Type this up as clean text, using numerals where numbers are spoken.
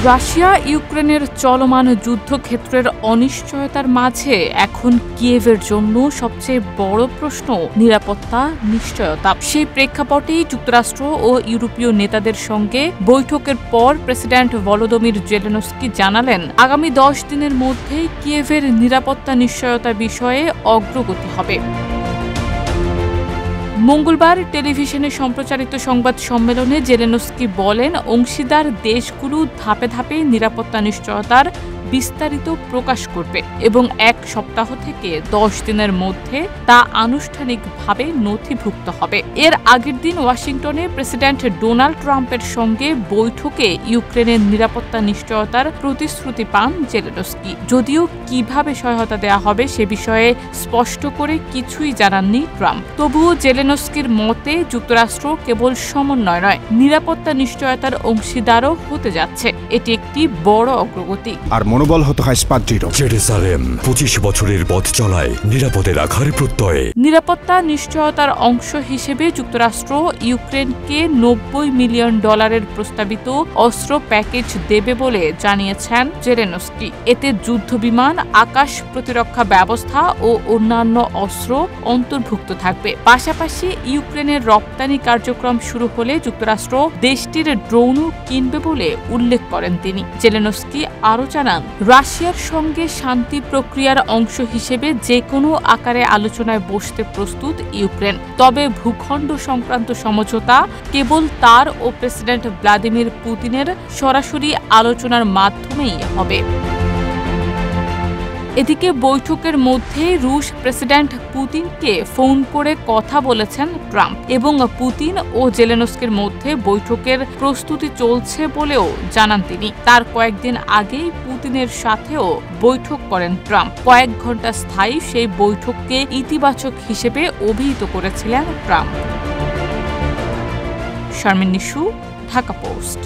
Russia ইউক্রেনের চলমান যুদ্ধক্ষেত্রের অনিশ্চয়তার মাঝে এখন কিয়েভের জন্য সবচেয়ে বড় প্রশ্ন নিরাপত্তা নিশ্চয়তা। সেই প্রেক্ষাপটেই যুক্তরাষ্ট্র ও ইউরোপীয় নেতাদের সঙ্গে বৈঠকের পর প্রেসিডেন্ট ভলোদিমির জেলেনস্কি জানালেন, আগামী 10 দিনের মধ্যেই কিয়েভের নিরাপত্তা নিশ্চয়তা বিষয়ে অগ্রগতি হবে। মঙ্গলবার টেলিভিশনে সম্প্রচারিত সংবাদ সম্মেলনে জেলেনস্কি বলেন, অংশীদার দেশগুলো ধাপে ধাপে নিরাপত্তা নিশ্চয়তার বিস্তারিত প্রকাশ করবে এবং 1 সপ্তাহ থেকে 10 দিনের মধ্যে তা আনুষ্ঠানিকভাবে নথিভুক্ত হবে। এর আগের দিন ওয়াশিংটনে প্রেসিডেন্ট ডোনাল্ড ট্রাম্পের সঙ্গে বৈঠকে ইউক্রেনের নিরাপত্তা নিশ্চয়তার প্রতিশ্রুতি পান জেলেনস্কি। যদিও কিভাবে সহায়তা দেওয়া হবে সে বিষয়ে স্পষ্ট করে কিছুই জানাননি ট্রাম্প। তবুও জেলেনস্কির মতে যুক্তরাষ্ট্র কেবল সমন্বয় নয়, নিরাপত্তা নিশ্চয়তার অংশীদারও হতে যাচ্ছে। এটি একটি বড় অগ্রগতি। আর মনোবল হতে হয় স্পাদ্রিত। জেরুসালেম 25 বছরের পথ চলায় নিরাপদে রাখার প্রত্যয়ে। নিরাপত্তা নিশ্চয়তার অংশ হিসেবে যুক্তরাষ্ট্র ইউক্রেনকে $90 মিলিয়ন প্রস্তাবিত অস্ত্র প্যাকেজ দেবে বলে জানিয়েছেন জেলেনস্কি। এতে যুদ্ধবিমান, আকাশ প্রতিরক্ষা ব্যবস্থা ও অন্যান্য অস্ত্র অন্তর্ভুক্ত থাকবে। পাশাপাশি ইউক্রেনের রপ্তানি কার্যক্রম শুরু হলে যুক্তরাষ্ট্র দেশটির ড্রোনও কিনবে বলে উল্লেখ করেন তিনি। জেলেনস্কি আরও জানান, রাশিয়ার সঙ্গে শান্তি প্রক্রিয়ার অংশ হিসেবে যে কোনো আকারে আলোচনায় বসতে প্রস্তুত ইউক্রেন। তবে ভূখণ্ড সংক্রান্ত সমঝোতা কেবল তার ও প্রেসিডেন্ট ভ্লাদিমির পুতিনের সরাসরি আলোচনার মাধ্যমেই হবে। এদিকে বৈঠকের মধ্যে রুশ প্রেসিডেন্ট পুতিনকে ফোন করে কথা বলেছেন ট্রাম্প এবং পুতিন ও জেলেনস্কির মধ্যে বৈঠকের প্রস্তুতি চলছে বলেও জানান তিনি। তার কয়েকদিন আগেই পুতিনের সাথেও বৈঠক করেন ট্রাম্প। কয়েক ঘন্টা স্থায়ী সেই বৈঠককে ইতিবাচক হিসেবে অভিহিত করেছিলেন ট্রাম্প। শারমিন নিশু, ঢাকা পোস্ট।